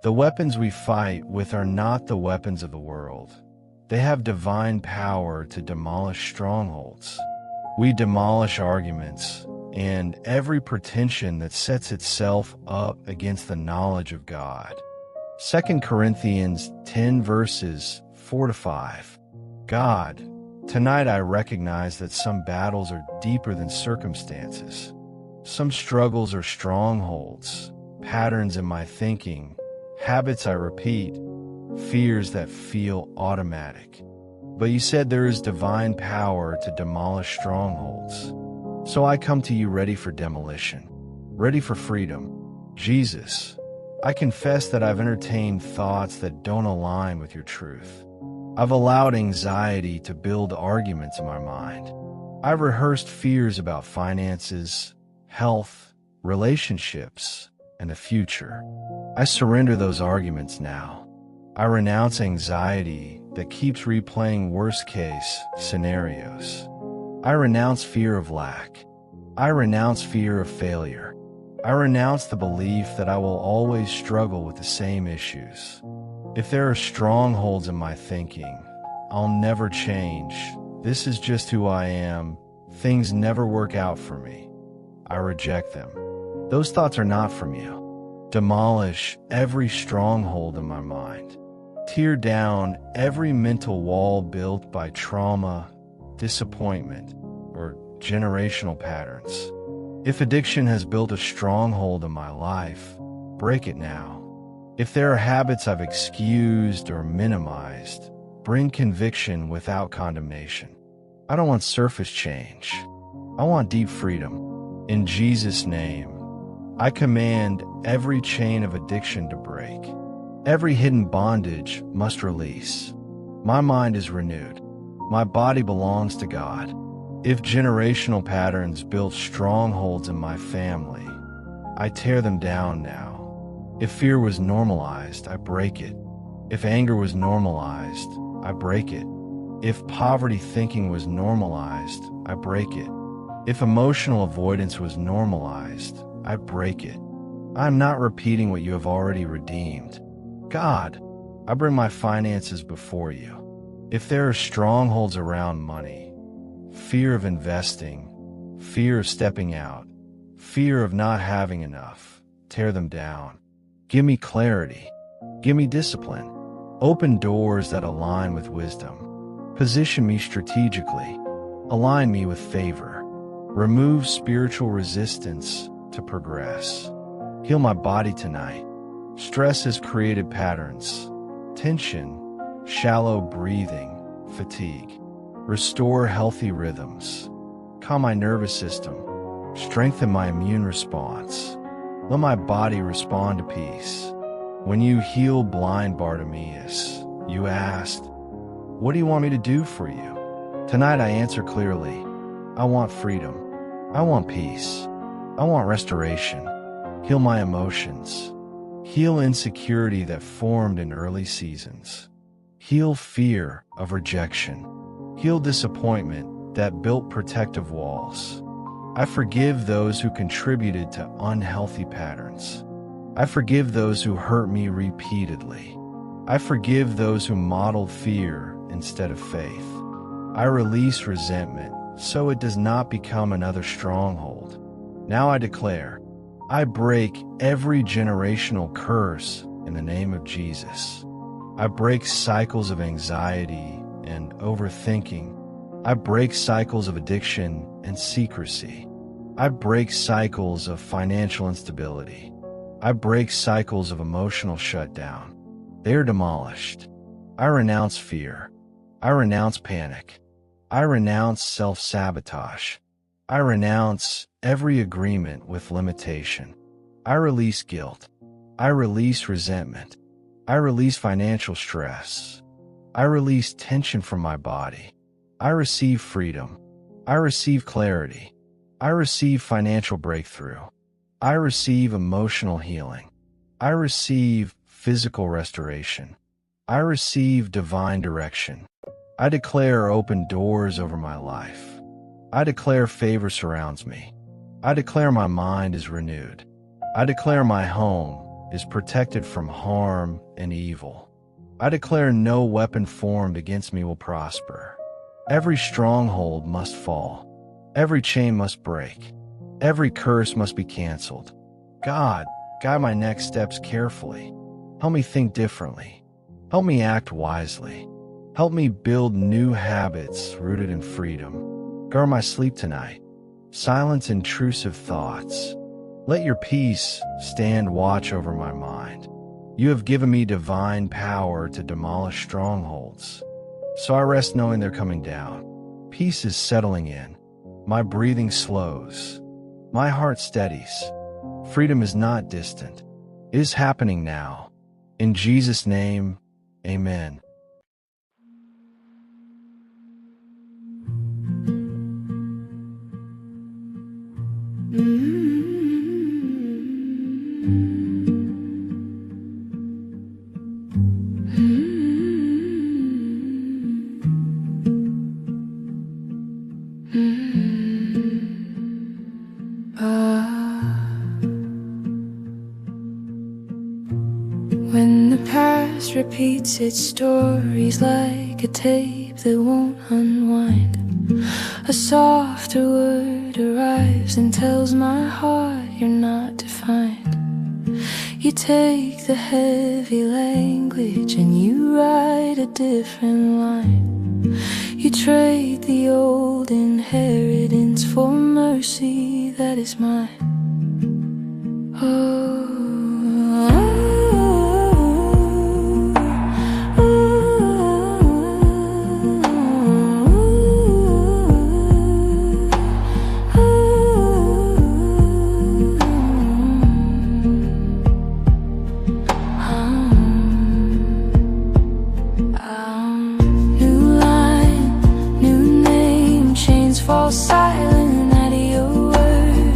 The weapons we fight with are not the weapons of the world. They have divine power to demolish strongholds. We demolish arguments and every pretension that sets itself up against the knowledge of God. 2 Corinthians 10 verses 4-5. God, tonight I recognize that some battles are deeper than circumstances. Some struggles are strongholds, patterns in my thinking, habits I repeat, fears that feel automatic. But you said there is divine power to demolish strongholds. So I come to you ready for demolition, ready for freedom. Jesus, I confess that I've entertained thoughts that don't align with your truth. I've allowed anxiety to build arguments in my mind. I've rehearsed fears about finances, health, relationships, and the future. I surrender those arguments now. I renounce anxiety that keeps replaying worst-case scenarios. I renounce fear of lack. I renounce fear of failure. I renounce the belief that I will always struggle with the same issues. If there are strongholds in my thinking, I'll never change. This is just who I am. Things never work out for me. I reject them. Those thoughts are not from you. Demolish every stronghold in my mind. Tear down every mental wall built by trauma, disappointment, or generational patterns. If addiction has built a stronghold in my life, break it now. If there are habits I've excused or minimized, bring conviction without condemnation. I don't want surface change. I want deep freedom. In Jesus' name, I command every chain of addiction to break. Every hidden bondage must release. My mind is renewed. My body belongs to God. If generational patterns built strongholds in my family, I tear them down now. If fear was normalized, I break it. If anger was normalized, I break it. If poverty thinking was normalized, I break it. If emotional avoidance was normalized, I break it. I am not repeating what you have already redeemed. God, I bring my finances before you. If there are strongholds around money, fear of investing, fear of stepping out, fear of not having enough, tear them down. Give me clarity. Give me discipline. Open doors that align with wisdom. Position me strategically. Align me with favor. Remove spiritual resistance to progress. Heal my body tonight. Stress has created patterns, tension, shallow breathing, fatigue. Restore healthy rhythms. Calm my nervous system. Strengthen my immune response. Let my body respond to peace. When you healed blind Bartimaeus, you asked, "What do you want me to do for you?" Tonight I answer clearly. I want freedom. I want peace. I want restoration. Heal my emotions. Heal insecurity that formed in early seasons. Heal fear of rejection. Heal disappointment that built protective walls. I forgive those who contributed to unhealthy patterns. I forgive those who hurt me repeatedly. I forgive those who modeled fear instead of faith. I release resentment so it does not become another stronghold. Now I declare, I break every generational curse in the name of Jesus. I break cycles of anxiety and overthinking. I break cycles of addiction and secrecy. I break cycles of financial instability. I break cycles of emotional shutdown. They are demolished. I renounce fear. I renounce panic. I renounce self-sabotage. I renounce every agreement with limitation. I release guilt. I release resentment. I release financial stress. I release tension from my body. I receive freedom. I receive clarity. I receive financial breakthrough. I receive emotional healing. I receive physical restoration. I receive divine direction. I declare open doors over my life. I declare favor surrounds me. I declare my mind is renewed. I declare my home is protected from harm and evil. I declare no weapon formed against me will prosper. Every stronghold must fall. Every chain must break. Every curse must be canceled. God, guide my next steps carefully. Help me think differently. Help me act wisely. Help me build new habits rooted in freedom. Guard my sleep tonight. Silence intrusive thoughts. Let your peace stand watch over my mind. You have given me divine power to demolish strongholds. So I rest knowing they're coming down. Peace is settling in. My breathing slows. My heart steadies. Freedom is not distant. It is happening now. In Jesus' name, amen. When the past repeats its stories like a tape that won't unwind, a softer word arrives and tells my heart you're not defined. You take the heavy language and you write a different line. You trade the old inheritance for mercy that is mine. Oh, fall silent at your word.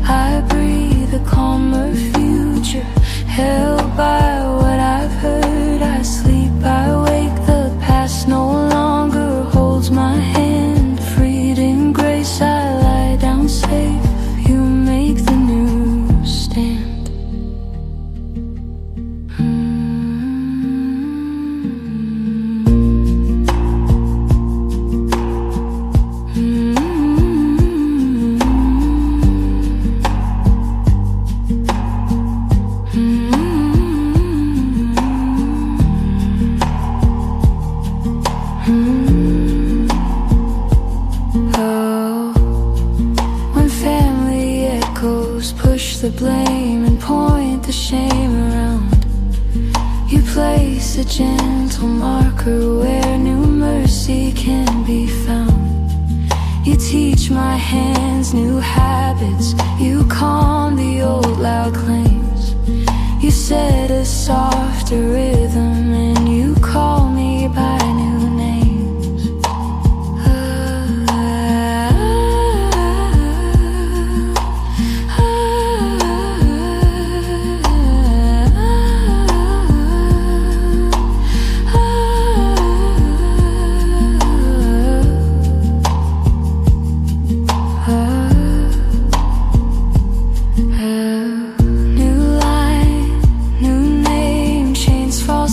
I breathe a calmer future, held by what I've heard. I sleep, I wake, the past no longer holds my hand. Freed in grace, I lie down safe. You make the new stand. Push the blame and point the shame around. You place a gentle marker where new mercy can be found. You teach my hands new habits. You calm the old loud claims. You set a softer rhythm and you call me by new names. Fall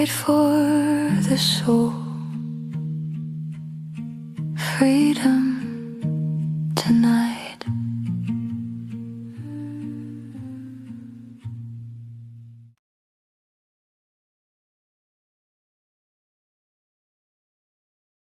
fight for the soul, freedom tonight.